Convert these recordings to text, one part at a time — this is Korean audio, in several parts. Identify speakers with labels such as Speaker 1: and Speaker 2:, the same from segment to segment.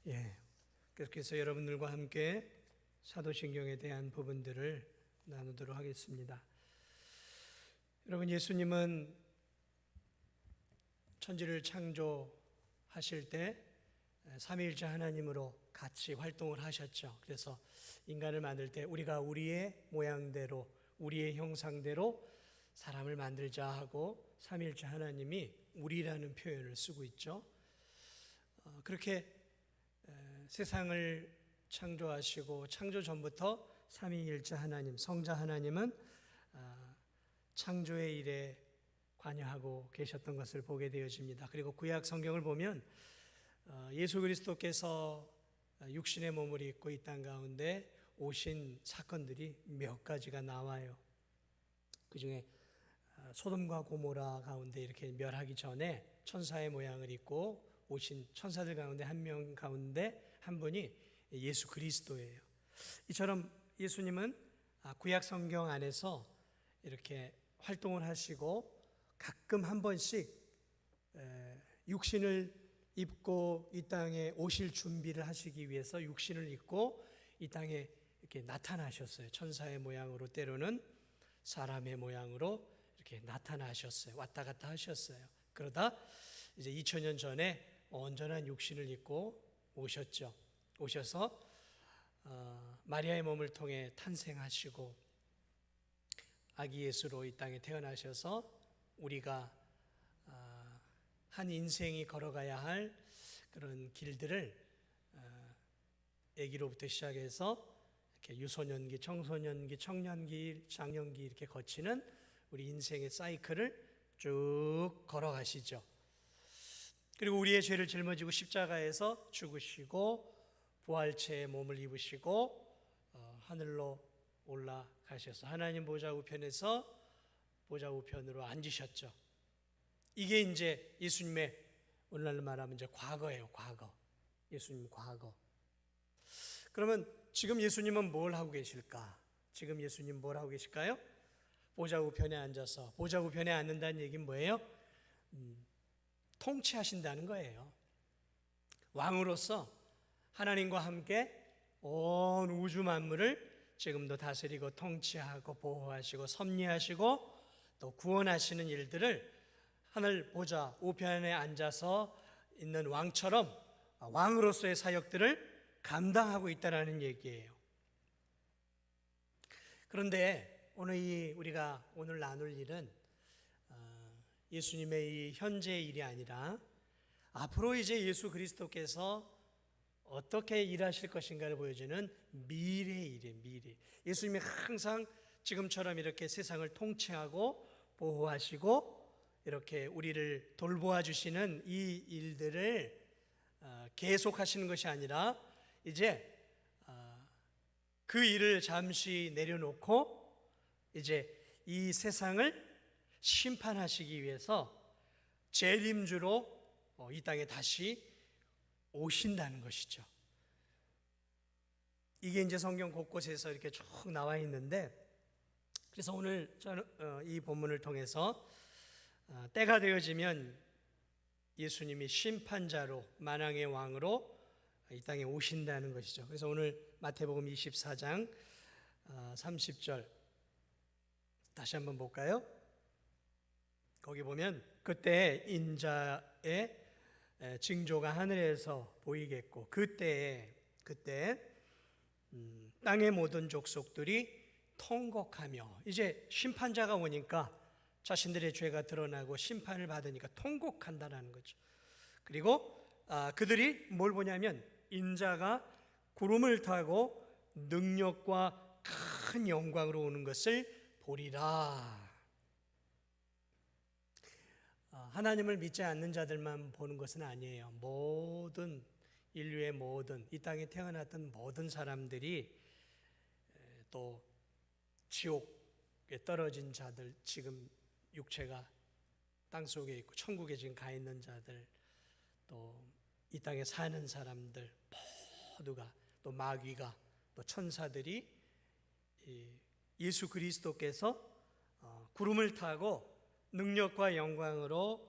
Speaker 1: 계속해서 여러분들과 함께 사도신경에 대한 부분들을 나누도록 하겠습니다. 여러분, 예수님은 천지를 창조하실 때 삼위일체 하나님으로 같이 활동을 하셨죠. 그래서 인간을 만들 때 우리가 우리의 모양대로, 우리의 형상대로 사람을 만들자 하고 삼위일체 하나님이 우리라는 표현을 쓰고 있죠. 그렇게 세상을 창조하시고 창조 전부터 삼위일체 하나님, 성자 하나님은 창조의 일에 관여하고 계셨던 것을 보게 되어집니다. 그리고 구약 성경을 보면 예수 그리스도께서 육신의 몸을 입고 이 땅 가운데 오신 사건들이 몇 가지가 나와요. 그 중에 소돔과 고모라 가운데 이렇게 멸하기 전에 천사의 모양을 입고 오신 천사들 가운데 한 명 가운데 한 분이 예수 그리스도예요. 이처럼 예수님은 구약 성경 안에서 이렇게 활동을 하시고 가끔 한 번씩 육신을 입고 이 땅에 오실 준비를 하시기 위해서 육신을 입고 이 땅에 이렇게 나타나셨어요. 천사의 모양으로, 때로는 사람의 모양으로 이렇게 나타나셨어요. 왔다 갔다 하셨어요. 그러다 이제 2000년 전에 온전한 육신을 입고 오셨죠. 오셔서 마리아의 몸을 통해 탄생하시고 아기 예수로 이 땅에 태어나셔서 우리가 한 인생이 걸어가야 할 그런 길들을 아기로부터 시작해서 이렇게 유소년기, 청소년기, 청년기, 장년기 이렇게 거치는 우리 인생의 사이클을 쭉 걸어가시죠. 그리고 우리의 죄를 짊어지고 십자가에서 죽으시고 부활체의 몸을 입으시고 하늘로 올라가셔서 하나님 보좌 우편에서 보좌 우편으로 앉으셨죠. 이게 이제 예수님의 오늘날 말하면 이제 과거예요. 과거. 예수님 과거. 그러면 지금 예수님은 뭘 하고 계실까? 지금 예수님 뭘 하고 계실까요? 보좌 우편에 앉아서, 보좌 우편에 앉는다는 얘기는 뭐예요? 통치하신다는 거예요. 왕으로서 하나님과 함께 온 우주 만물을 지금도 다스리고 통치하고 보호하시고 섭리하시고 또 구원하시는 일들을 하늘 보좌 우편에 앉아서 있는 왕처럼 왕으로서의 사역들을 감당하고 있다는 얘기예요. 그런데 우리가 오늘 나눌 일은 예수님의 이 현재의 일이 아니라 앞으로 이제 예수 그리스도께서 어떻게 일하실 것인가를 보여주는 미래의 일이에요. 미래. 예수님이 항상 지금처럼 이렇게 세상을 통치하고 보호하시고 이렇게 우리를 돌보아 주시는 이 일들을 계속하시는 것이 아니라 이제 그 일을 잠시 내려놓고 이제 이 세상을 심판하시기 위해서 재림주로 이 땅에 다시 오신다는 것이죠. 이게 이제 성경 곳곳에서 이렇게 쭉 나와 있는데, 그래서 오늘 저는 이 본문을 통해서 때가 되어지면 예수님이 심판자로 만왕의 왕으로 이 땅에 오신다는 것이죠. 그래서 오늘 마태복음 24장 30절 다시 한번 볼까요? 거기 보면 그때 인자의 징조가 하늘에서 보이겠고 그때 땅의 모든 족속들이 통곡하며, 이제 심판자가 오니까 자신들의 죄가 드러나고 심판을 받으니까 통곡한다라는 거죠. 그리고 그들이 뭘 보냐면 인자가 구름을 타고 능력과 큰 영광으로 오는 것을 보리라. 하나님을 믿지 않는 자들만 보는 것은 아니에요. 모든 인류의 모든 이 땅에 태어났던 모든 사람들이, 또 지옥에 떨어진 자들, 지금 육체가 땅속에 있고 천국에 지금 가 있는 자들, 또 이 땅에 사는 사람들 모두가, 또 마귀가, 또 천사들이 예수 그리스도께서 구름을 타고 능력과 영광으로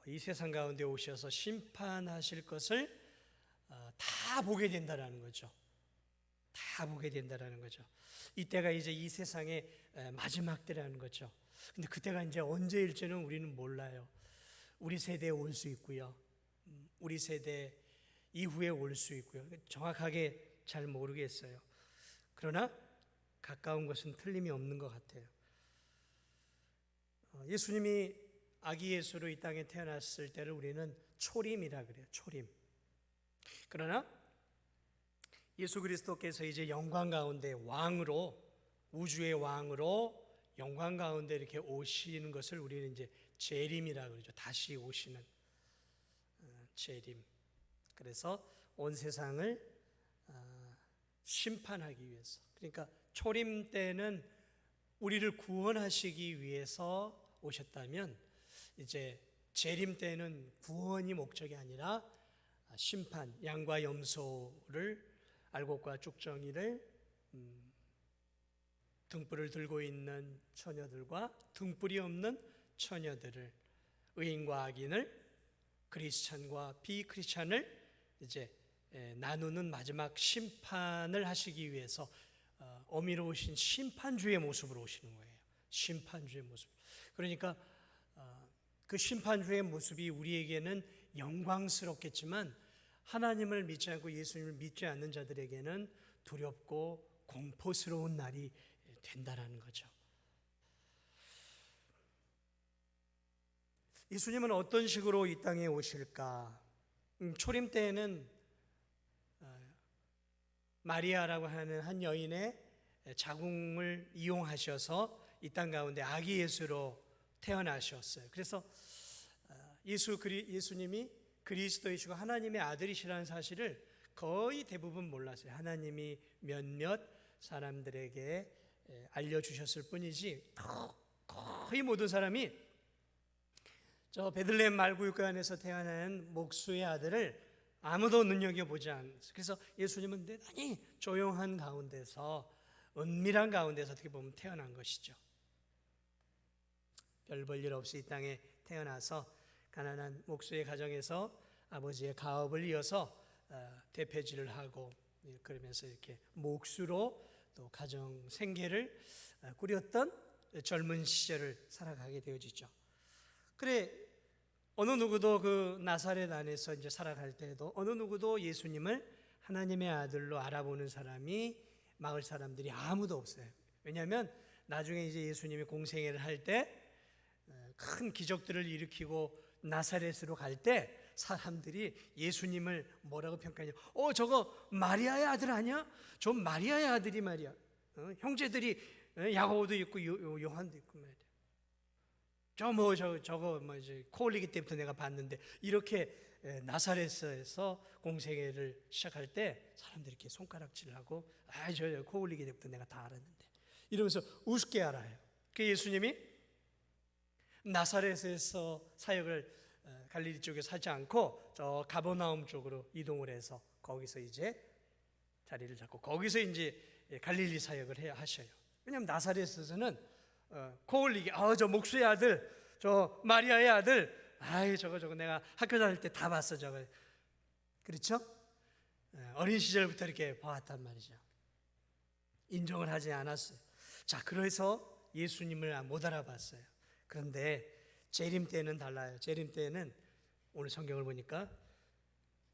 Speaker 1: 이 세상 가운데 오셔서 심판하실 것을 다 보게 된다라는 거죠. 다 보게 된다라는 거죠. 이때가 이제 이 세상의 마지막 때라는 거죠. 근데 그때가 이제 언제일지는 우리는 몰라요. 우리 세대에 올 수 있고요. 우리 세대 이후에 올 수 있고요. 정확하게 잘 모르겠어요. 그러나 가까운 것은 틀림이 없는 것 같아요. 예수님이 아기 예수로 이 땅에 태어났을 때를 우리는 초림이라 그래요. 초림. 그러나 예수 그리스도께서 이제 영광 가운데 왕으로, 우주의 왕으로 영광 가운데 이렇게 오시는 것을 우리는 이제 재림이라 그러죠. 다시 오시는 재림. 그래서 온 세상을 심판하기 위해서. 그러니까 초림 때는 우리를 구원하시기 위해서 오셨다면, 이제 재림 때는 구원이 목적이 아니라 심판, 양과 염소를, 알곡과 쭉정이를, 등불을 들고 있는 처녀들과 등불이 없는 처녀들을, 의인과 악인을, 크리스찬과 비크리스찬을 이제 나누는 마지막 심판을 하시기 위해서 어미로우신 심판주의 모습으로 오시는 거예요. 심판주의 모습. 그러니까 그 심판주의 모습이 우리에게는 영광스럽겠지만 하나님을 믿지 않고 예수님을 믿지 않는 자들에게는 두렵고 공포스러운 날이 된다라는 거죠. 예수님은 어떤 식으로 이 땅에 오실까? 초림 때에는 마리아라고 하는 한 여인의 자궁을 이용하셔서 이 땅 가운데 아기 예수로 태어나셨어요. 그래서 예수님이 그리스도이시고 하나님의 아들이시라는 사실을 거의 대부분 몰랐어요. 하나님이 몇몇 사람들에게 알려주셨을 뿐이지 거의 모든 사람이 저 베들레헴 말구육관에서 태어난 목수의 아들을 아무도 눈여겨보지 않았어요. 그래서 예수님은 대단히 조용한 가운데서, 은밀한 가운데서 어떻게 보면 태어난 것이죠. 별 볼 일 없이 이 땅에 태어나서 가난한 목수의 가정에서 아버지의 가업을 이어서 대패질을 하고, 그러면서 이렇게 목수로 또 가정 생계를 꾸렸던 젊은 시절을 살아가게 되어지죠. 그래, 어느 누구도 그 나사렛 안에서 이제 살아갈 때에도 어느 누구도 예수님을 하나님의 아들로 알아보는 사람이, 마을 사람들이 아무도 없어요. 왜냐하면 나중에 이제 예수님이 공생애를 할 때 큰 기적들을 일으키고 나사렛으로 갈 때 사람들이 예수님을 뭐라고 평가하냐? 저거 마리아의 아들 아니야? 저 마리아의 아들이 말이야. 형제들이 야고보도 있고 요한도 있고 말이야. 저거 이제 코 올리기 때부터 내가 봤는데, 이렇게 나사렛에서 공생애를 시작할 때 사람들이 이렇게 손가락질하고, 저 코 올리기 때부터 내가 다 알았는데, 이러면서 우습게 알아요. 그 예수님이 나사렛에서 사역을 갈릴리 쪽에서 하지 않고 저 가버나움 쪽으로 이동을 해서 거기서 이제 자리를 잡고 거기서 이제 갈릴리 사역을 해야 하셔요. 왜냐하면 나사렛에서는 코 올리기, 저 목수의 아들, 저 마리아의 아들, 저거 내가 학교 다닐 때 다 봤어, 저거. 그렇죠? 어린 시절부터 이렇게 봐왔단 말이죠. 인정을 하지 않았어요. 자, 그래서 예수님을 못 알아봤어요. 그런데 재림 때는 달라요. 재림 때는 오늘 성경을 보니까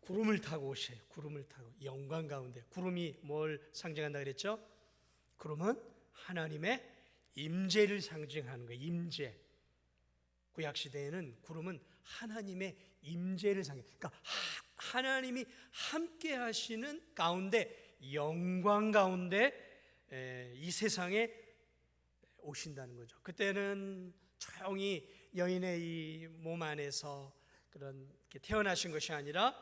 Speaker 1: 구름을 타고 오셔요. 구름을 타고, 영광 가운데. 구름이 뭘 상징한다 그랬죠? 구름은 하나님의 임재를 상징하는 거예요. 임재. 구약 시대에는 구름은 하나님의 임재를 상징. 그러니까 하나님이 함께 하시는 가운데, 영광 가운데 이 세상에 오신다는 거죠. 그때는 조용히 여인의 이 몸 안에서 그런 이렇게 태어나신 것이 아니라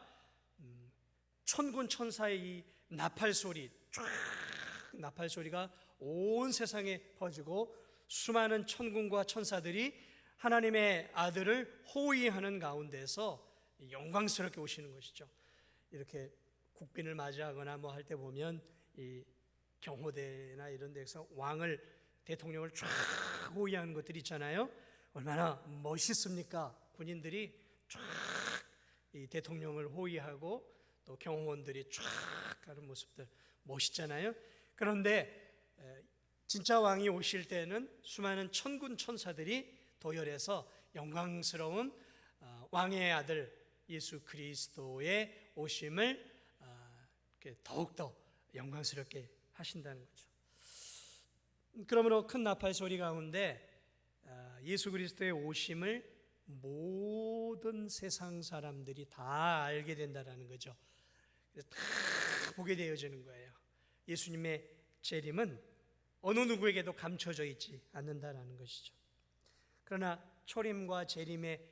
Speaker 1: 천군 천사의 이 나팔 소리, 쫙 나팔 소리가 온 세상에 퍼지고 수많은 천군과 천사들이 하나님의 아들을 호위하는 가운데서 영광스럽게 오시는 것이죠. 이렇게 국빈을 맞이하거나 뭐 할 때 보면 이 경호대나 이런 데서 왕을, 대통령을 쫙 호위하는 것들이 있잖아요. 얼마나 멋있습니까? 군인들이 쫙 이 대통령을 호위하고 또 경호원들이 쫙 가는 모습들 멋있잖아요. 그런데 진짜 왕이 오실 때는 수많은 천군 천사들이 도열해서 영광스러운 왕의 아들 예수 그리스도의 오심을 더욱더 영광스럽게 하신다는 거죠. 그러므로 큰 나팔 소리 가운데 예수 그리스도의 오심을 모든 세상 사람들이 다 알게 된다는 거죠. 다 보게 되어지는 거예요. 예수님의 재림은 어느 누구에게도 감춰져 있지 않는다라는 것이죠. 그러나 초림과 재림의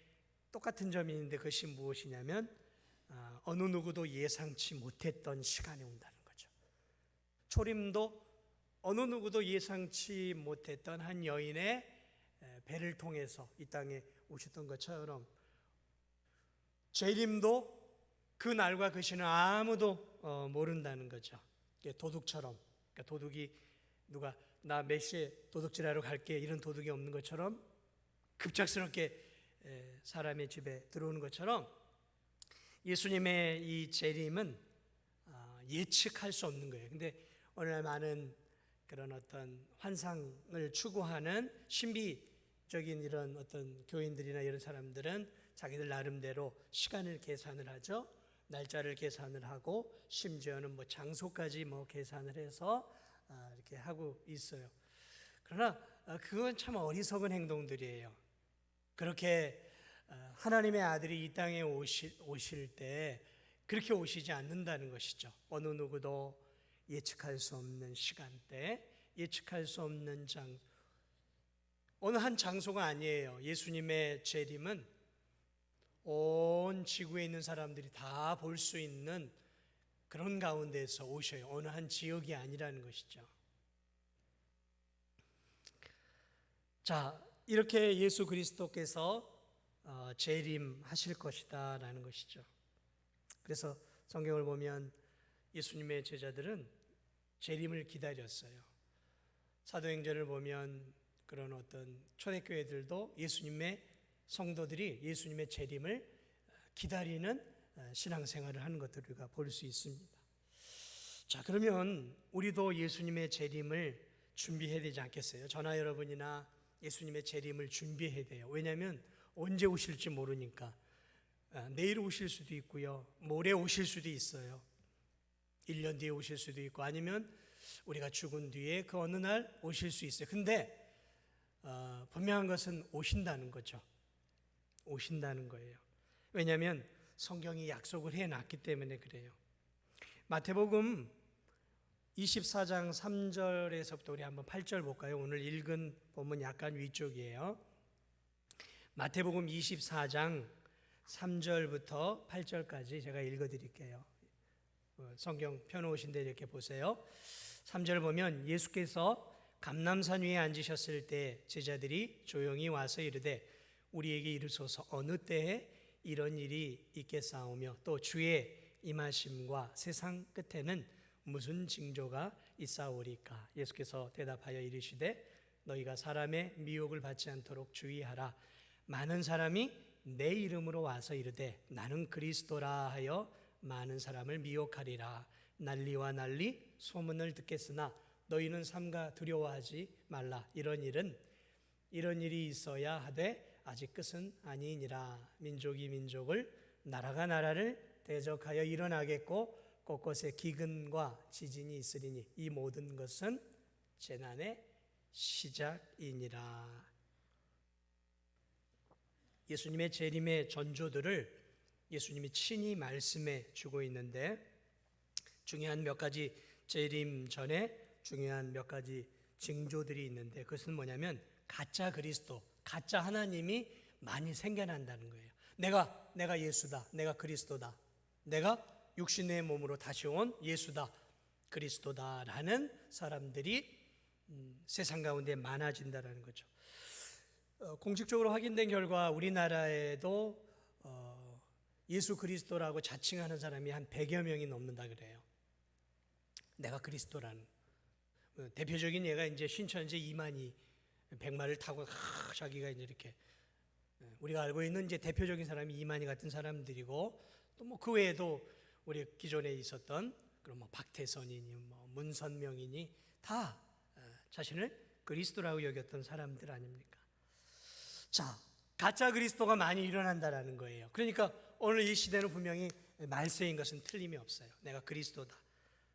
Speaker 1: 똑같은 점이 있는데 그것이 무엇이냐면 어느 누구도 예상치 못했던 시간이 온다는 거죠. 초림도 어느 누구도 예상치 못했던 한 여인의 배를 통해서 이 땅에 오셨던 것처럼 재림도 그 날과 그 시는 아무도 모른다는 거죠. 도둑처럼, 그러니까 도둑이 누가 나 몇 시에 도둑질하러 갈게 이런 도둑이 없는 것처럼 급작스럽게 사람의 집에 들어오는 것처럼 예수님의 이 재림은 예측할 수 없는 거예요. 근데 오늘날 많은 그런 어떤 환상을 추구하는 신비적인 이런 어떤 교인들이나 이런 사람들은 자기들 나름대로 시간을 계산을 하죠. 날짜를 계산을 하고 심지어는 뭐 장소까지 뭐 계산을 해서 이렇게 하고 있어요. 그러나 그건 참 어리석은 행동들이에요. 그렇게 하나님의 아들이 이 땅에 오실 때 그렇게 오시지 않는다는 것이죠. 어느 누구도 예측할 수 없는 시간대, 예측할 수 없는 어느 한 장소가 아니에요. 예수님의 재림은 온 지구에 있는 사람들이 다 볼 수 있는 그런 가운데서 오셔요. 어느 한 지역이 아니라는 것이죠. 자, 이렇게 예수 그리스도께서 재림하실 것이다 라는 것이죠. 그래서 성경을 보면 예수님의 제자들은 재림을 기다렸어요. 사도행전을 보면 그런 어떤 초대교회들도 예수님의 성도들이 예수님의 재림을 기다리는 신앙생활을 하는 것들을 우리가 볼 수 있습니다. 자, 그러면 우리도 예수님의 재림을 준비해야 되지 않겠어요? 저나 여러분이나 예수님의 재림을 준비해야 돼요. 왜냐하면 언제 오실지 모르니까. 내일 오실 수도 있고요, 모레 오실 수도 있어요. 1년 뒤에 오실 수도 있고, 아니면 우리가 죽은 뒤에 그 어느 날 오실 수 있어요. 근데 분명한 것은 오신다는 거죠. 오신다는 거예요. 왜냐하면 성경이 약속을 해놨기 때문에 그래요. 마태복음 24장 3절에서부터 우리 한번 8절 볼까요? 오늘 읽은 본문 약간 위쪽이에요. 마태복음 24장 3절부터 8절까지 제가 읽어드릴게요. 성경 펴놓으신 데 이렇게 보세요. 3절 보면 예수께서 감람산 위에 앉으셨을 때 제자들이 조용히 와서 이르되 우리에게 이르소서 어느 때에 이런 일이 있겠사오며 또 주의 임하심과 세상 끝에는 무슨 징조가 있사오리까? 예수께서 대답하여 이르시되 너희가 사람의 미혹을 받지 않도록 주의하라. 많은 사람이 내 이름으로 와서 이르되 나는 그리스도라 하여 많은 사람을 미혹하리라. 난리와 난리 소문을 듣겠으나 너희는 삼가 두려워하지 말라. 이런 일이 있어야 하되 아직 끝은 아니니라. 민족이 민족을 나라가 나라를 대적하여 일어나겠고 곳곳에 기근과 지진이 있으리니 이 모든 것은 재난의 시작이니라. 예수님의 재림의 전조들을 예수님이 친히 말씀해 주고 있는데 중요한 몇 가지 재림 전에 중요한 몇 가지 징조들이 있는데 그것은 뭐냐면 가짜 그리스도, 가짜 하나님이 많이 생겨난다는 거예요. 내가 예수다, 내가 그리스도다, 내가 육신의 몸으로 다시 온 예수다, 그리스도다라는 사람들이 세상 가운데 많아진다는 거죠. 공식적으로 확인된 결과 우리나라에도 예수 그리스도라고 자칭하는 사람이 한 100여 명이 넘는다 그래요. 내가 그리스도라는. 대표적인 예가 이제 신천지 이만희 백마를 타고 자기가 이제 이렇게 우리가 알고 있는 이제 대표적인 사람이 이만희 같은 사람들이고 또 뭐 그 외에도 우리 기존에 있었던 그런 뭐 박태선이니 뭐 문선명이니 다 자신을 그리스도라고 여겼던 사람들 아닙니까? 자, 가짜 그리스도가 많이 일어난다라는 거예요. 그러니까 오늘 이 시대는 분명히 말세인 것은 틀림이 없어요. 내가 그리스도다.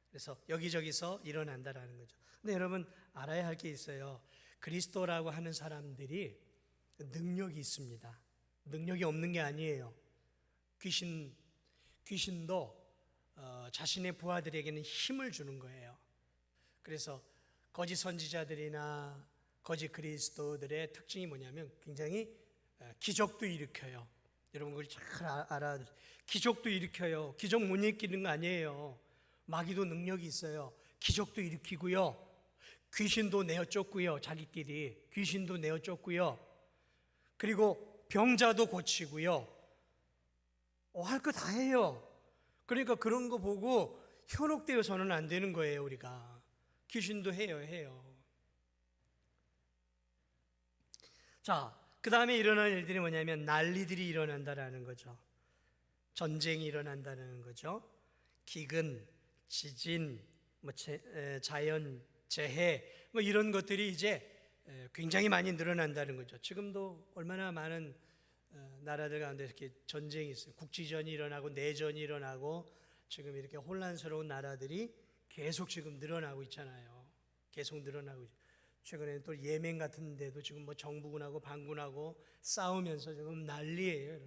Speaker 1: 그래서 여기저기서 일어난다라는 거죠. 근데 여러분 알아야 할 게 있어요. 그리스도라고 하는 사람들이 능력이 있습니다. 능력이 없는 게 아니에요. 귀신도 자신의 부하들에게는 힘을 주는 거예요. 그래서 거짓 선지자들이나 거짓 그리스도들의 특징이 뭐냐면 굉장히 기적도 일으켜요. 여러분 그걸 잘 알아. 기적도 일으켜요. 기적 못 일으키는 거 아니에요. 마귀도 능력이 있어요. 기적도 일으키고요. 귀신도 내어 쫓고요. 자기끼리 귀신도 내어 쫓고요. 그리고 병자도 고치고요. 할 거 다 해요. 그러니까 그런 거 보고 현혹되어서는 안 되는 거예요. 우리가 귀신도 해요. 자, 그 다음에 일어날 일들이 뭐냐면 난리들이 일어난다라는 거죠. 전쟁이 일어난다는 거죠. 기근, 지진, 자연 재해 뭐 이런 것들이 이제 굉장히 많이 늘어난다는 거죠. 지금도 얼마나 많은 나라들 가운데 이렇게 전쟁이 있어요. 국지전이 일어나고 내전이 일어나고 지금 이렇게 혼란스러운 나라들이 계속 지금 늘어나고 있잖아요. 계속 늘어나고 있죠. 최근에는 또 예멘 같은 데도 지금 뭐 정부군하고 반군하고 싸우면서 지금 난리예요.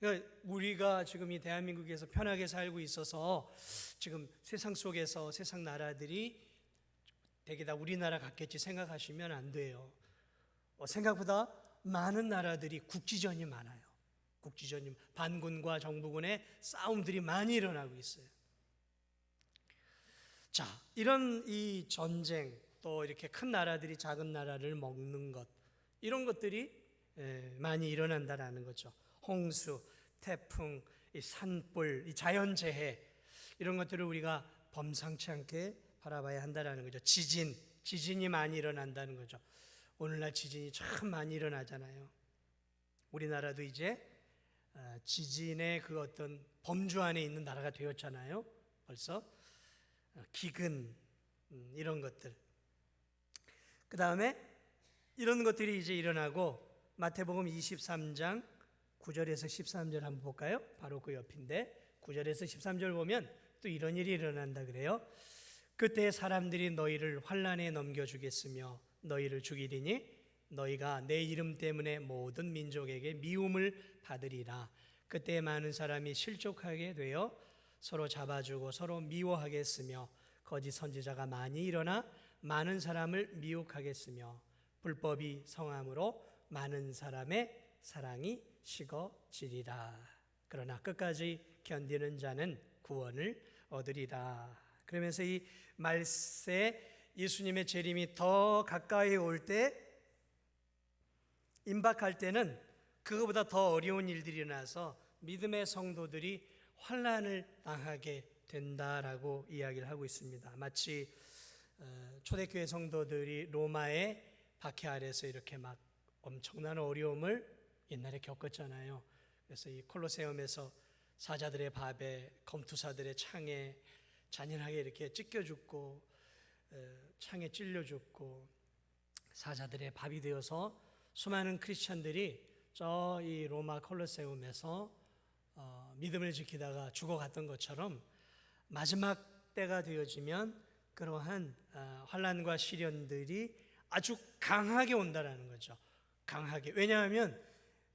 Speaker 1: 그러니까 우리가 지금 이 대한민국에서 편하게 살고 있어서 지금 세상 속에서 세상 나라들이 되게 다 우리나라 같겠지 생각하시면 안 돼요. 생각보다 많은 나라들이 국지전이 많아요. 국지전이 반군과 정부군의 싸움들이 많이 일어나고 있어요. 자, 이런 이 전쟁 또 이렇게 큰 나라들이 작은 나라를 먹는 것 이런 것들이 많이 일어난다라는 거죠. 홍수, 태풍, 이 산불, 이 자연재해 이런 것들을 우리가 범상치 않게 바라봐야 한다라는 거죠. 지진이 많이 일어난다는 거죠. 오늘날 지진이 참 많이 일어나잖아요. 우리나라도 이제 지진의 그 어떤 범주 안에 있는 나라가 되었잖아요. 벌써 기근 이런 것들. 그 다음에 이런 것들이 이제 일어나고 마태복음 23장 9절에서 13절 한번 볼까요? 바로 그 옆인데 9절에서 13절 보면 또 이런 일이 일어난다 그래요. 그때 사람들이 너희를 환난에 넘겨주겠으며 너희를 죽이리니 너희가 내 이름 때문에 모든 민족에게 미움을 받으리라. 그때 많은 사람이 실족하게 되어 서로 잡아주고 서로 미워하겠으며 거짓 선지자가 많이 일어나 많은 사람을 미혹하겠으며 불법이 성함으로 많은 사람의 사랑이 식어지리라. 그러나 끝까지 견디는 자는 구원을 얻으리라. 그러면서 이 말세 예수님의 재림이 더 가까이 올 때 임박할 때는 그거보다 더 어려운 일들이 일어나서 믿음의 성도들이 환난을 당하게 된다라고 이야기를 하고 있습니다. 마치 초대교회 성도들이 로마의 박해 아래서 이렇게 막 엄청난 어려움을 옛날에 겪었잖아요. 그래서 이 콜로세움에서 사자들의 밥에 검투사들의 창에 잔인하게 이렇게 찢겨 죽고 창에 찔려 죽고 사자들의 밥이 되어서 수많은 크리스천들이 저 이 로마 콜로세움에서 믿음을 지키다가 죽어갔던 것처럼 마지막 때가 되어지면 그러한 환난과 시련들이 아주 강하게 온다라는 거죠. 강하게. 왜냐하면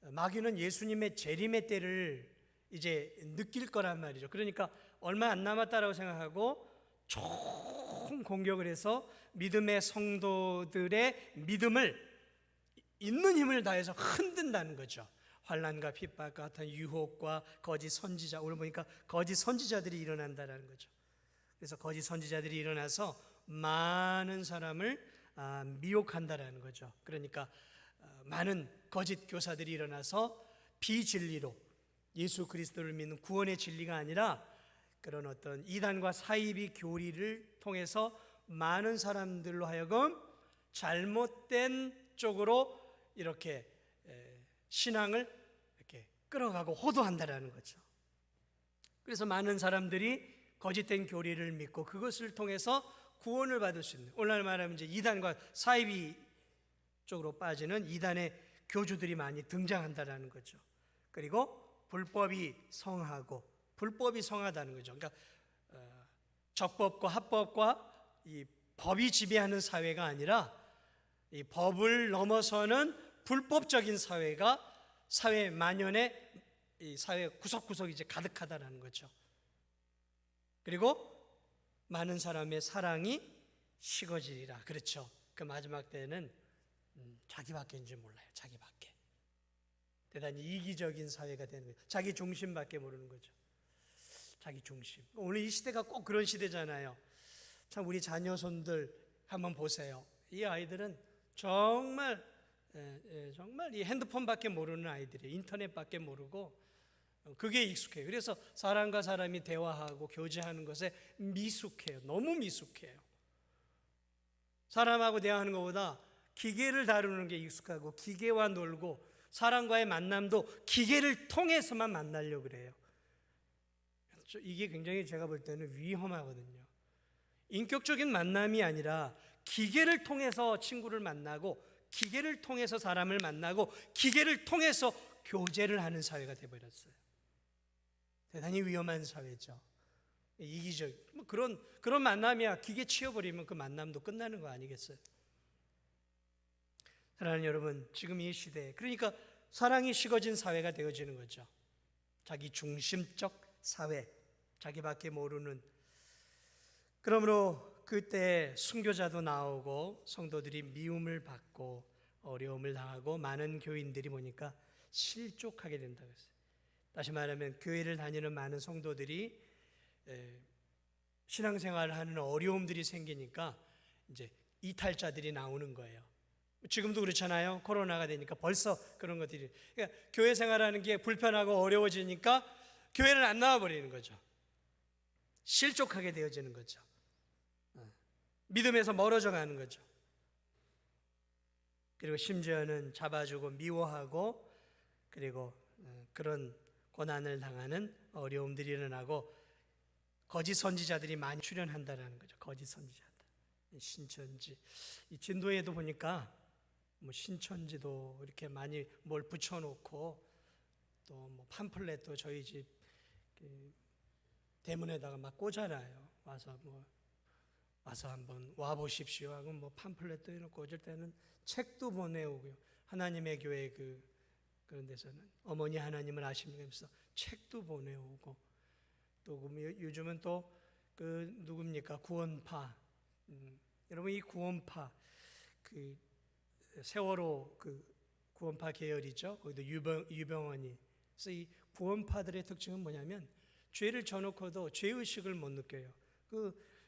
Speaker 1: 마귀는 예수님의 재림의 때를 이제 느낄 거란 말이죠. 그러니까 얼마 안 남았다라고 생각하고 총 공격을 해서 믿음의 성도들의 믿음을 있는 힘을 다해서 흔든다는 거죠. 환난과 핍박과 같은 유혹과 거짓 선지자, 오늘 보니까 거짓 선지자들이 일어난다는 거죠. 그래서 거짓 선지자들이 일어나서 많은 사람을 미혹한다라는 거죠. 그러니까 많은 거짓 교사들이 일어나서 비진리로 예수 그리스도를 믿는 구원의 진리가 아니라 그런 어떤 이단과 사이비 교리를 통해서 많은 사람들로 하여금 잘못된 쪽으로 이렇게 신앙을 이렇게 끌어가고 호도한다라는 거죠. 그래서 많은 사람들이 거짓된 교리를 믿고 그것을 통해서 구원을 받을 수 있는, 오늘날 말하면 이제 이단과 사이비 쪽으로 빠지는 이단의 교주들이 많이 등장한다라는 거죠. 그리고 불법이 성하다는 거죠. 그러니까 적법과 합법과 이 법이 지배하는 사회가 아니라 이 법을 넘어서는 불법적인 사회가 사회 만연에 이 사회 구석구석이 이제 가득하다라는 거죠. 그리고 많은 사람의 사랑이 식어지리라. 그렇죠. 그 마지막 때는 자기밖에인지 몰라요. 자기밖에. 대단히 이기적인 사회가 되는 거예요. 자기 중심밖에 모르는 거죠. 자기 중심. 오늘 이 시대가 꼭 그런 시대잖아요. 참 우리 자녀손들 한번 보세요. 이 아이들은 정말 이 핸드폰밖에 모르는 아이들이에요. 인터넷밖에 모르고 그게 익숙해요. 그래서 사람과 사람이 대화하고 교제하는 것에 미숙해요. 너무 미숙해요. 사람하고 대화하는 것보다 기계를 다루는 게 익숙하고 기계와 놀고 사람과의 만남도 기계를 통해서만 만나려고 그래요. 이게 굉장히 제가 볼 때는 위험하거든요. 인격적인 만남이 아니라 기계를 통해서 친구를 만나고 기계를 통해서 사람을 만나고 기계를 통해서 교제를 하는 사회가 되어버렸어요. 대단히 위험한 사회죠. 이기적. 그런 만남이야. 기계 치워버리면 그 만남도 끝나는 거 아니겠어요? 사랑하는 여러분, 지금 이 시대에 그러니까 사랑이 식어진 사회가 되어지는 거죠. 자기 중심적 사회, 자기밖에 모르는. 그러므로 그때 순교자도 나오고 성도들이 미움을 받고 어려움을 당하고 많은 교인들이 보니까 실족하게 된다고 했어요. 다시 말하면 교회를 다니는 많은 성도들이 신앙생활을 하는 어려움들이 생기니까 이제 이탈자들이 나오는 거예요. 지금도 그렇잖아요. 코로나가 되니까 벌써 그런 것들이. 그러니까 교회 생활하는 게 불편하고 어려워지니까 교회를 안 나와버리는 거죠. 실족하게 되어지는 거죠. 믿음에서 멀어져 가는 거죠. 그리고 심지어는 잡아주고 미워하고 그리고 그런 고난을 당하는 어려움들이 일어나고 거짓 선지자들이 많이 출현한다라는 거죠. 거짓 선지자들, 신천지. 이 진도에도 보니까 뭐 신천지도 이렇게 많이 뭘 붙여놓고 또 뭐 팜플렛도 저희 집 대문에다가 막 꽂아놔요. 와서 한번 와 보십시오 하고 뭐 팜플렛도 해놓고 어쩔 때는 책도 보내오고요. 하나님의 교회 그런 데서는 어머니 하나님을 아십니까? 하면서 책도 보내오고 또 요즘은 또 누굽니까? 구원파. 여러분 이 구원파 그 세월호 구원파 계열이죠. 거기도 유병원이. 그래서 이 구원파들의 특징은 뭐냐면 죄를 져놓고도 죄의식을 못 느껴요.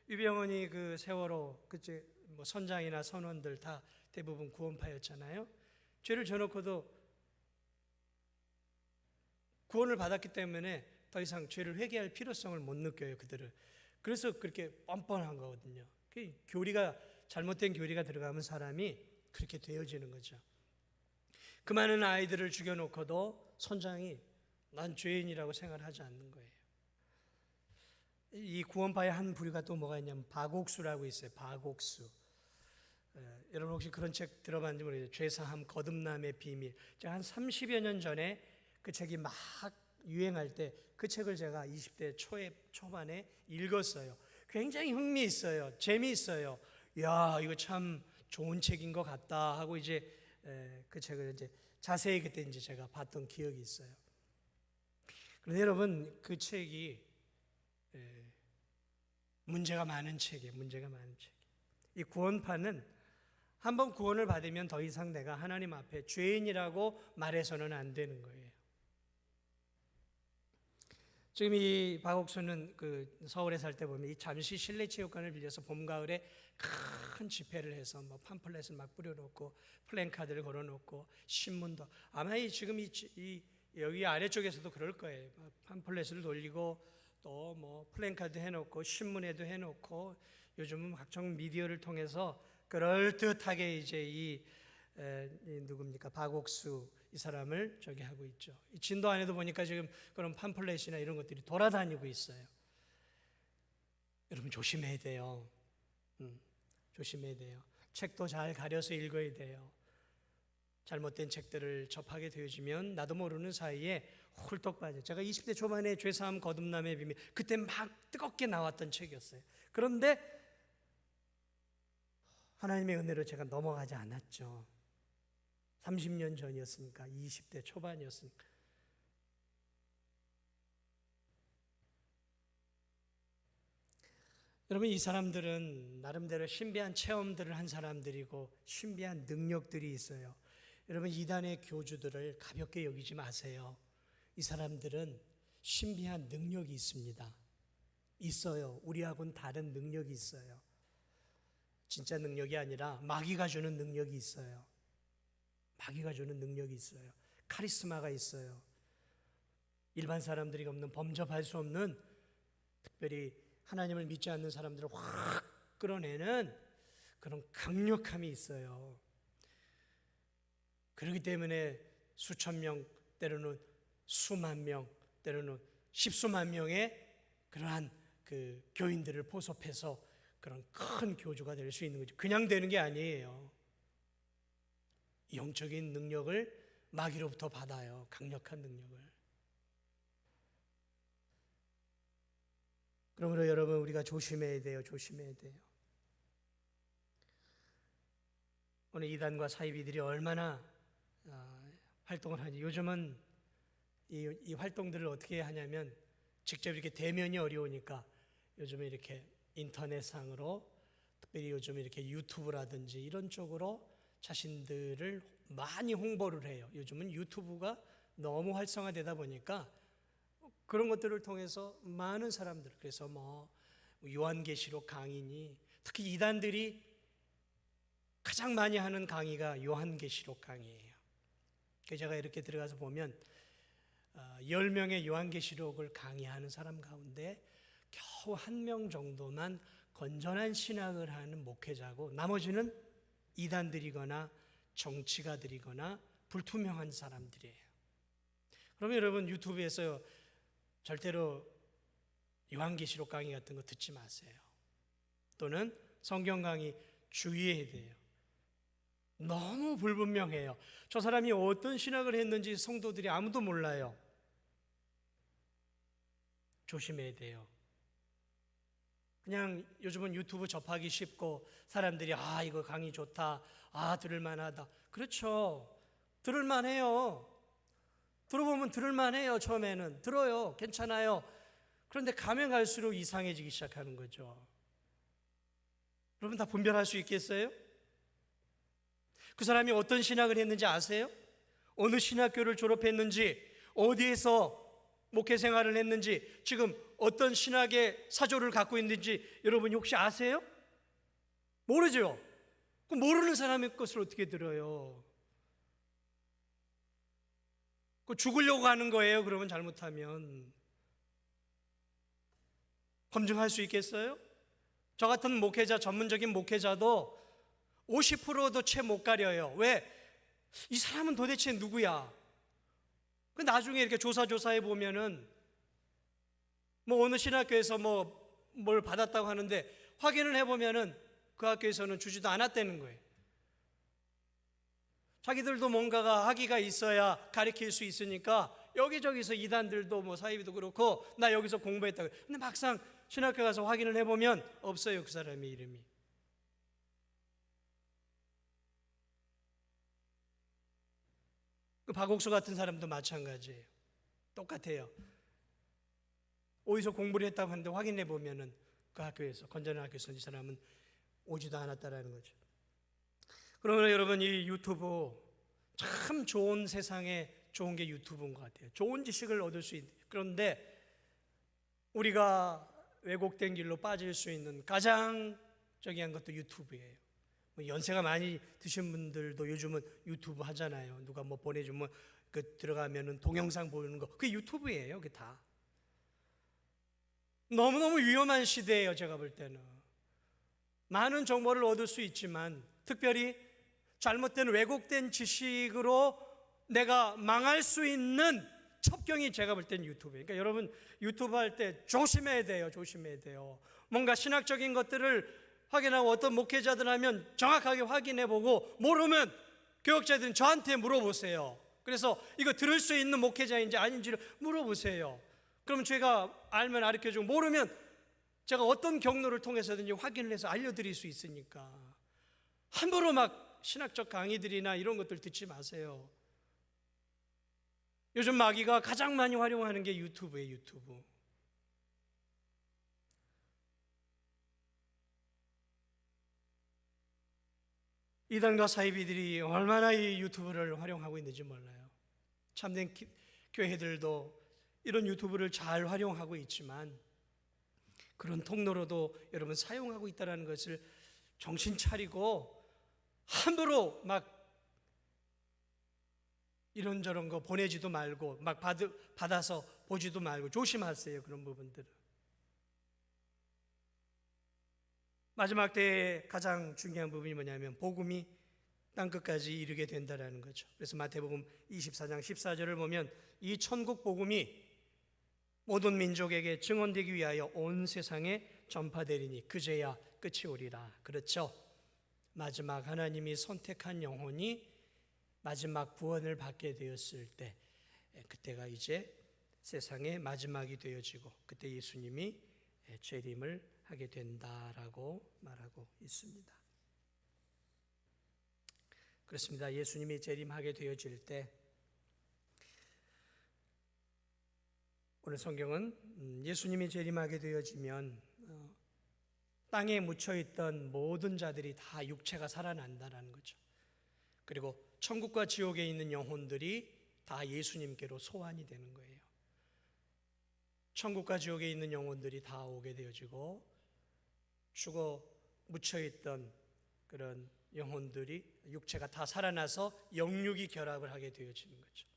Speaker 1: 유병원이 세월호 그때 뭐 선장이나 선원들 다 대부분 구원파였잖아요. 죄를 져놓고도 구원을 받았기 때문에 더 이상 죄를 회개할 필요성을 못 느껴요, 그들을. 그래서 그렇게 뻔뻔한 거거든요. 잘못된 교리가 들어가면 사람이 그렇게 되어지는 거죠. 그 많은 아이들을 죽여놓고도 선장이 난 죄인이라고 생각하지 않는 거예요. 이 구원파의 한 부류가 또 뭐가 있냐면 박옥수라고 있어요. 박옥수. 여러분 혹시 그런 책 들어봤는지 모르겠어요. 죄사함 거듭남의 비밀. 제가 한 30여 년 전에 그 책이 막 유행할 때 그 책을 제가 20대 초반에 읽었어요. 굉장히 흥미있어요. 재미있어요. 야, 이거 참 좋은 책인 것 같다 하고 이제 그 책을 이제 자세히 그때 이제 제가 봤던 기억이 있어요. 그런데 여러분 그 책이 문제가 많은 책이에요. 문제가 많은 책. 이 구원파는 한번 구원을 받으면 더 이상 내가 하나님 앞에 죄인이라고 말해서는 안 되는 거예요. 지금 이 박옥수는 서울에 살 때 보면 이 잠시 실내체육관을 빌려서 봄 가을에 큰 집회를 해서 뭐 팜플렛을 막 뿌려놓고 플랜카드를 걸어놓고 신문도 아마 지금 여기 아래쪽에서도 그럴 거예요. 팜플렛을 돌리고 또 뭐 플랜카드 해놓고 신문에도 해놓고 요즘은 각종 미디어를 통해서 그럴듯하게 이제 누굽니까 박옥수 이 사람을 저기 하고 있죠. 이 진도 안에도 보니까 지금 그런 팜플렛이나 이런 것들이 돌아다니고 있어요. 여러분 조심해야 돼요. 조심해야 돼요. 책도 잘 가려서 읽어야 돼요. 잘못된 책들을 접하게 되어지면 나도 모르는 사이에 훌떡 빠져. 제가 20대 초반에 죄사함 거듭남의 비밀, 그때 막 뜨겁게 나왔던 책이었어요. 그런데 하나님의 은혜로 제가 넘어가지 않았죠. 30년 전이었으니까, 20대 초반이었으니까. 여러분, 이 사람들은 나름대로 신비한 체험들을 한 사람들이고 신비한 능력들이 있어요. 여러분, 이단의 교주들을 가볍게 여기지 마세요. 이 사람들은 신비한 능력이 있습니다. 있어요. 우리하고는 다른 능력이 있어요. 진짜 능력이 아니라 마귀가 주는 능력이 있어요. 마귀가 주는 능력이 있어요. 카리스마가 있어요. 일반 사람들이 없는, 범접할 수 없는, 특별히 하나님을 믿지 않는 사람들을 확 끌어내는 그런 강력함이 있어요. 그렇기 때문에 수천 명, 때로는 수만 명, 때로는 십수만 명의 그러한 그 교인들을 포섭해서 그런 큰 교주가 될 수 있는 거죠. 그냥 되는 게 아니에요. 영적인 능력을 마귀로부터 받아요. 강력한 능력을. 그러므로 여러분, 우리가 조심해야 돼요. 조심해야 돼요. 오늘 이단과 사이비들이 얼마나 활동을 하지. 요즘은 이 활동들을 어떻게 하냐면 직접 이렇게 대면이 어려우니까 요즘에 이렇게 인터넷상으로, 특별히 요즘 이렇게 유튜브라든지 이런 쪽으로 자신들을 많이 홍보를 해요. 요즘은 유튜브가 너무 활성화되다 보니까 그런 것들을 통해서 많은 사람들, 그래서 요한계시록 강의니, 특히 이단들이 가장 많이 하는 강의가 요한계시록 강의예요. 그래서 제가 이렇게 들어가서 보면 10명의 요한계시록을 강의하는 사람 가운데 겨우 1명 정도만 건전한 신학을 하는 목회자고, 나머지는 이단들이거나 정치가들이거나 불투명한 사람들이에요. 그러면 여러분, 유튜브에서 절대로 요한계시록 강의 같은 거 듣지 마세요. 또는 성경 강의 주의해야 돼요. 너무 불분명해요. 저 사람이 어떤 신학을 했는지 성도들이 아무도 몰라요. 조심해야 돼요. 그냥 요즘은 유튜브 접하기 쉽고 사람들이 이거 강의 좋다, 들을만하다. 그렇죠. 들을만해요. 들어보면 들을만해요. 처음에는 들어요. 괜찮아요. 그런데 가면 갈수록 이상해지기 시작하는 거죠. 여러분 다 분별할 수 있겠어요? 그 사람이 어떤 신학을 했는지 아세요? 어느 신학교를 졸업했는지, 어디에서 목회 생활을 했는지, 지금 어떤 신학의 사조를 갖고 있는지 여러분이 혹시 아세요? 모르죠? 그럼 모르는 사람의 것을 어떻게 들어요? 죽으려고 하는 거예요. 그러면 잘못하면 검증할 수 있겠어요? 저 같은 목회자, 전문적인 목회자도 50%도 채 못 가려요. 왜? 이 사람은 도대체 누구야? 나중에 이렇게 조사해 보면은 어느 신학교에서 뭘 받았다고 하는데 확인을 해보면은 그 학교에서는 주지도 않았다는 거예요. 자기들도 뭔가가 학위가 있어야 가르칠 수 있으니까 여기저기서 이단들도 사이비도 그렇고 나 여기서 공부했다고. 근데 막상 신학교 가서 확인을 해보면 없어요. 그 사람의 이름이. 그 박옥수 같은 사람도 마찬가지예요. 똑같아요. 어디서 공부를 했다고 하는데 확인해 보면은 그 학교에서, 건전한 학교에서 이 사람은 오지도 않았다라는 거죠. 그러면 여러분, 이 유튜브 참 좋은, 세상에 좋은 게 유튜브인 것 같아요. 좋은 지식을 얻을 수 있는. 그런데 우리가 왜곡된 길로 빠질 수 있는 가장 저기한 것도 유튜브예요. 연세가 많이 드신 분들도 요즘은 유튜브 하잖아요. 누가 보내주면 그 들어가면은 동영상 보는 거, 그게 유튜브예요. 그게 다. 너무너무 위험한 시대예요. 제가 볼 때는. 많은 정보를 얻을 수 있지만 특별히 잘못된 왜곡된 지식으로 내가 망할 수 있는 첩경이 제가 볼 때는 유튜브예요. 그러니까 여러분 유튜브 할 때 조심해야 돼요. 조심해야 돼요. 뭔가 신학적인 것들을 확인하고 어떤 목회자들 하면 정확하게 확인해보고 모르면 교역자들은 저한테 물어보세요. 그래서 이거 들을 수 있는 목회자인지 아닌지를 물어보세요. 그러면 제가 알면 가르쳐주고 모르면 제가 어떤 경로를 통해서든지 확인을 해서 알려드릴 수 있으니까 함부로 막 신학적 강의들이나 이런 것들 듣지 마세요. 요즘 마귀가 가장 많이 활용하는 게 유튜브예요. 유튜브. 이단과 사이비들이 얼마나 이 유튜브를 활용하고 있는지 몰라요. 참된 교회들도 이런 유튜브를 잘 활용하고 있지만 그런 통로로도 여러분 사용하고 있다는 것을 정신 차리고 함부로 막 이런저런 거 보내지도 말고 막 받아서 보지도 말고 조심하세요. 그런 부분들은. 마지막 때에 가장 중요한 부분이 뭐냐면 복음이 땅끝까지 이르게 된다라는 거죠. 그래서 마태복음 24장 14절을 보면 이 천국 복음이 모든 민족에게 증언되기 위하여 온 세상에 전파되리니 그제야 끝이 오리라. 그렇죠. 마지막 하나님이 선택한 영혼이 마지막 구원을 받게 되었을 때 그때가 이제 세상의 마지막이 되어지고 그때 예수님이 재림을 하게 된다라고 말하고 있습니다. 그렇습니다. 예수님이 재림하게 되어질 때 오늘 성경은 예수님이 재림하게 되어지면 땅에 묻혀있던 모든 자들이 다 육체가 살아난다는 거죠. 그리고 천국과 지옥에 있는 영혼들이 다 예수님께로 소환이 되는 거예요. 천국과 지옥에 있는 영혼들이 다 오게 되어지고 죽어 묻혀있던 그런 영혼들이 육체가 다 살아나서 영육이 결합을 하게 되어지는 거죠.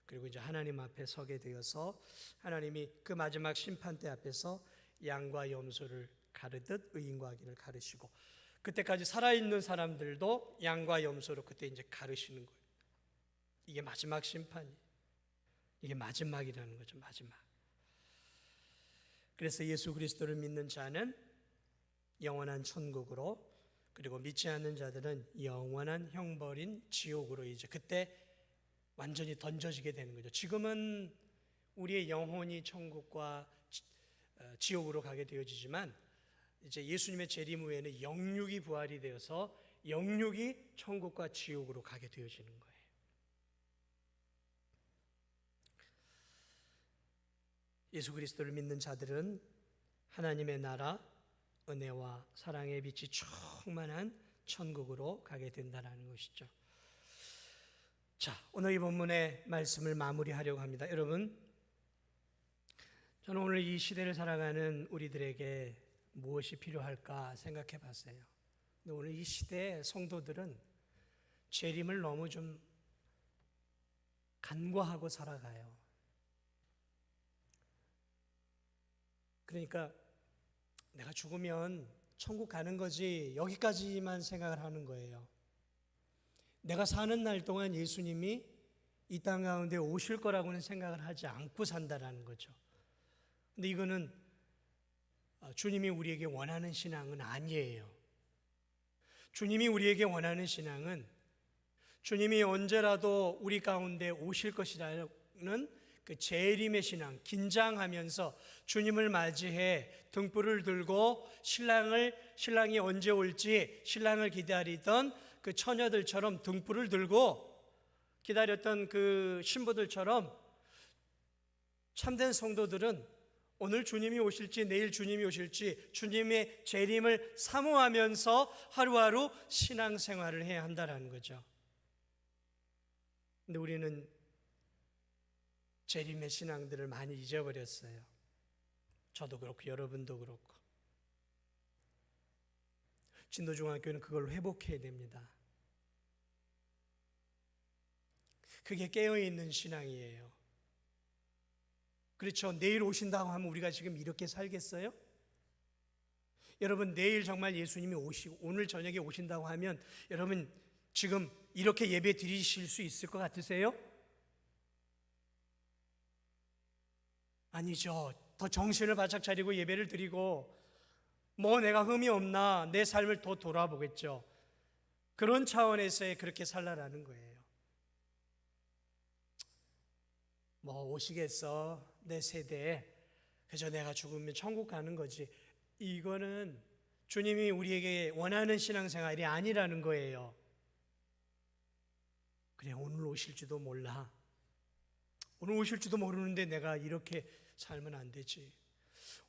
Speaker 1: 그리고 이제 하나님 앞에 서게 되어서 하나님이 그 마지막 심판대 앞에서 양과 염소를 가르듯 의인과 악인을 가르시고 그때까지 살아있는 사람들도 양과 염소로 그때 이제 가르시는 거예요. 이게 마지막 심판이에요. 이게 마지막이라는 거죠. 마지막. 그래서 예수 그리스도를 믿는 자는 영원한 천국으로 그리고 믿지 않는 자들은 영원한 형벌인 지옥으로 이제 그때 완전히 던져지게 되는 거죠. 지금은 우리의 영혼이 천국과 지옥으로 가게 되어지지만 이제 예수님의 재림 후에는 영육이 부활이 되어서 영육이 천국과 지옥으로 가게 되어지는 거예요. 예수 그리스도를 믿는 자들은 하나님의 나라, 은혜와 사랑의 빛이 충만한 천국으로 가게 된다는 것이죠. 자, 오늘 이 본문의 말씀을 마무리하려고 합니다. 여러분, 저는 오늘 이 시대를 살아가는 우리들에게 무엇이 필요할까 생각해 봤어요. 근데 오늘 이 시대의 성도들은 재림을 너무 좀 간과하고 살아가요. 그러니까 내가 죽으면 천국 가는 거지 여기까지만 생각을 하는 거예요. 내가 사는 날 동안 예수님이 이 땅 가운데 오실 거라고는 생각을 하지 않고 산다라는 거죠. 근데 이거는 주님이 우리에게 원하는 신앙은 아니에요. 주님이 우리에게 원하는 신앙은 주님이 언제라도 우리 가운데 오실 것이라는 그 재림의 신앙, 긴장하면서 주님을 맞이해 등불을 들고 신랑이 언제 올지 신랑을 기다리던 그 처녀들처럼 등불을 들고 기다렸던 그 신부들처럼 참된 성도들은 오늘 주님이 오실지 내일 주님이 오실지 주님의 재림을 사모하면서 하루하루 신앙생활을 해야 한다는 거죠. 근데 우리는 재림의 신앙들을 많이 잊어버렸어요. 저도 그렇고 여러분도 그렇고. 진도중앙교회는 그걸 회복해야 됩니다. 그게 깨어있는 신앙이에요. 그렇죠. 내일 오신다고 하면 우리가 지금 이렇게 살겠어요? 여러분, 내일 정말 예수님이 오시고 오늘 저녁에 오신다고 하면 여러분 지금 이렇게 예배 드리실 수 있을 것 같으세요? 아니죠. 더 정신을 바짝 차리고 예배를 드리고 뭐 내가 흠이 없나 내 삶을 더 돌아보겠죠. 그런 차원에서의 그렇게 살라라는 거예요. 뭐 오시겠어 내 세대에 그저 내가 죽으면 천국 가는 거지. 이거는 주님이 우리에게 원하는 신앙생활이 아니라는 거예요. 그래 오늘 오실지도 몰라. 오늘 오실지도 모르는데 내가 이렇게 살면 안 되지.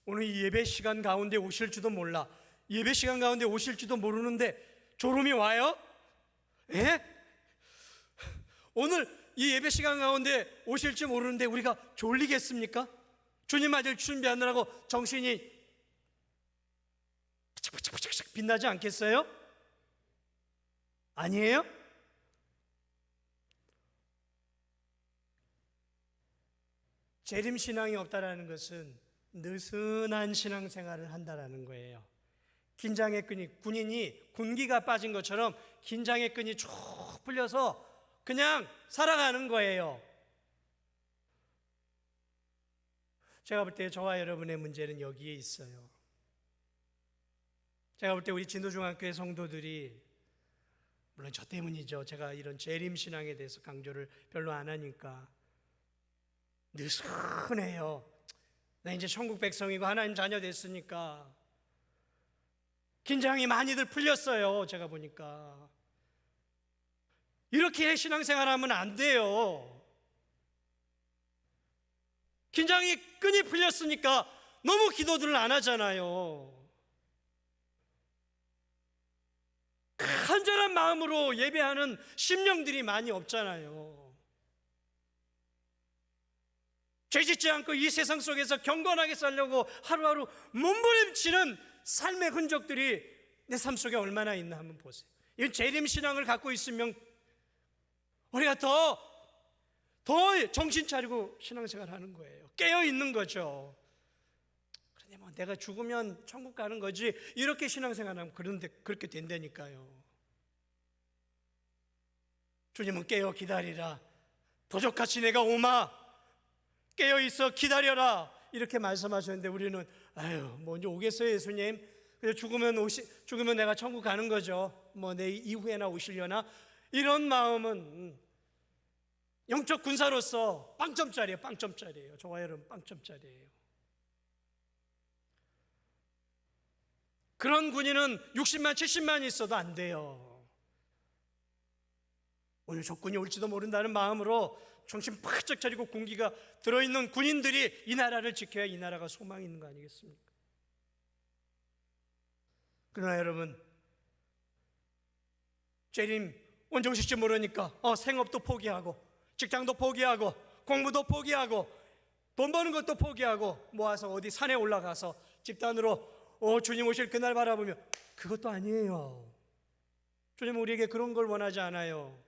Speaker 1: 오늘 이 예배 시간 가운데 오실지도 몰라. 예배 시간 가운데 오실지도 모르는데 졸음이 와요? 예? 오늘 이 예배 시간 가운데 오실지 모르는데 우리가 졸리겠습니까? 주님 맞을 준비하느라고 정신이 바짝바짝 빛나지 않겠어요? 아니에요? 재림신앙이 없다라는 것은 느슨한 신앙생활을 한다라는 거예요. 긴장의 끈이, 군인이 군기가 빠진 것처럼 긴장의 끈이 쭉 풀려서 그냥 살아가는 거예요. 제가 볼 때 저와 여러분의 문제는 여기에 있어요. 제가 볼 때 우리 진도중학교의 성도들이, 물론 저 때문이죠. 제가 이런 재림신앙에 대해서 강조를 별로 안 하니까 느슨해요. 나 이제 천국 백성이고 하나님 자녀 됐으니까 긴장이 많이들 풀렸어요. 제가 보니까 이렇게 신앙생활하면 안 돼요. 긴장이 끈이 풀렸으니까 너무 기도들을 안 하잖아요. 간절한 마음으로 예배하는 심령들이 많이 없잖아요. 죄짓지 않고 이 세상 속에서 경건하게 살려고 하루하루 몸부림치는 삶의 흔적들이 내 삶 속에 얼마나 있나 한번 보세요. 이 재림신앙을 갖고 있으면 우리가 더 정신 차리고 신앙생활 하는 거예요. 깨어 있는 거죠. 그런데 뭐 내가 죽으면 천국 가는 거지 이렇게 신앙생활하면 그런데 그렇게 된다니까요. 주님은 깨어 기다리라. 도적같이 내가 오마. 깨어 있어 기다려라. 이렇게 말씀하셨는데 우리는 뭐 언제 오겠어요 예수님? 죽으면 내가 천국 가는 거죠. 뭐 내 이후에나 오시려나? 이런 마음은 영적 군사로서 빵점짜리예요. 저와 여러분 빵점짜리예요. 그런 군인은 60만 70만이 있어도 안 돼요. 오늘 적군이 올지도 모른다는 마음으로 정신 바짝 차리고 군기가 들어있는 군인들이 이 나라를 지켜야 이 나라가 소망이 있는 거 아니겠습니까? 그러나 여러분, 재림 언제 오실지 모르니까 생업도 포기하고 직장도 포기하고 공부도 포기하고 돈 버는 것도 포기하고 모아서 어디 산에 올라가서 집단으로 주님 오실 그날 바라보며, 그것도 아니에요. 주님은 우리에게 그런 걸 원하지 않아요.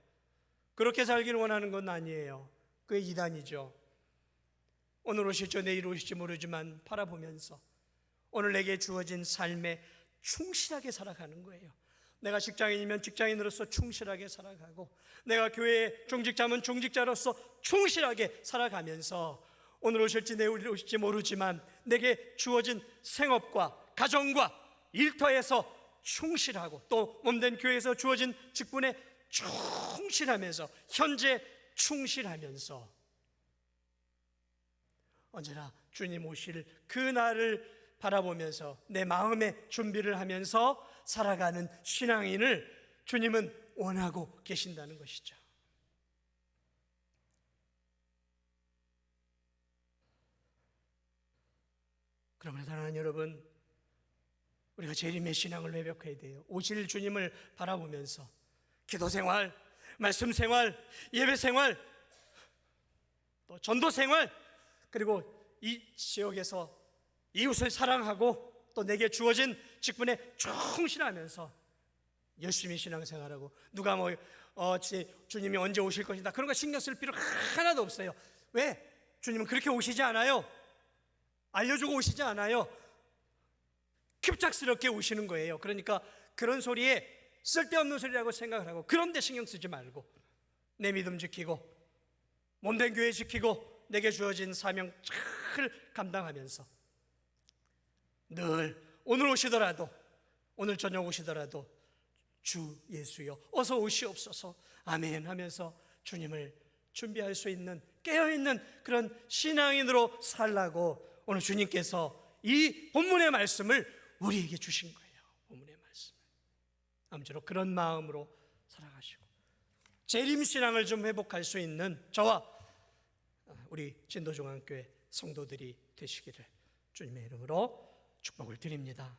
Speaker 1: 그렇게 살기를 원하는 건 아니에요. 그게 이단이죠. 오늘 오실지 내일 오실지 모르지만 바라보면서 오늘 내게 주어진 삶에 충실하게 살아가는 거예요. 내가 직장인이면 직장인으로서 충실하게 살아가고, 내가 교회의 중직자면 중직자로서 충실하게 살아가면서 오늘 오실지 내일 오실지 모르지만 내게 주어진 생업과 가정과 일터에서 충실하고, 또 몸된 교회에서 주어진 직분에 충실하면서, 현재 충실하면서 언제나 주님 오실 그 날을 바라보면서 내 마음의 준비를 하면서 살아가는 신앙인을 주님은 원하고 계신다는 것이죠. 그러므로 사랑하는 여러분, 우리가 재림의 신앙을 회복해야 돼요. 오실 주님을 바라보면서 기도생활, 말씀생활, 예배생활, 또 전도생활, 그리고 이 지역에서 이웃을 사랑하고 또 내게 주어진 직분에 충실하면서 열심히 신앙생활하고, 누가 주님이 언제 오실 것이다 그런 거 신경 쓸 필요 하나도 없어요. 왜? 주님은 그렇게 오시지 않아요. 알려주고 오시지 않아요. 급작스럽게 오시는 거예요. 그러니까 그런 소리에 쓸데없는 소리라고 생각을 하고 그런 데 신경 쓰지 말고 내 믿음 지키고 몸된 교회 지키고 내게 주어진 사명 잘 늘 감당하면서 늘 오늘 오시더라도, 오늘 저녁 오시더라도 주 예수여 어서 오시옵소서 아멘 하면서 주님을 준비할 수 있는 깨어있는 그런 신앙인으로 살라고 오늘 주님께서 이 본문의 말씀을 우리에게 주신 거예요. 본문의 말씀을 아무쪼록 그런 마음으로 살아가시고 재림신앙을 좀 회복할 수 있는 저와 우리 진도중앙교회 성도들이 되시기를 주님의 이름으로 축복을 드립니다.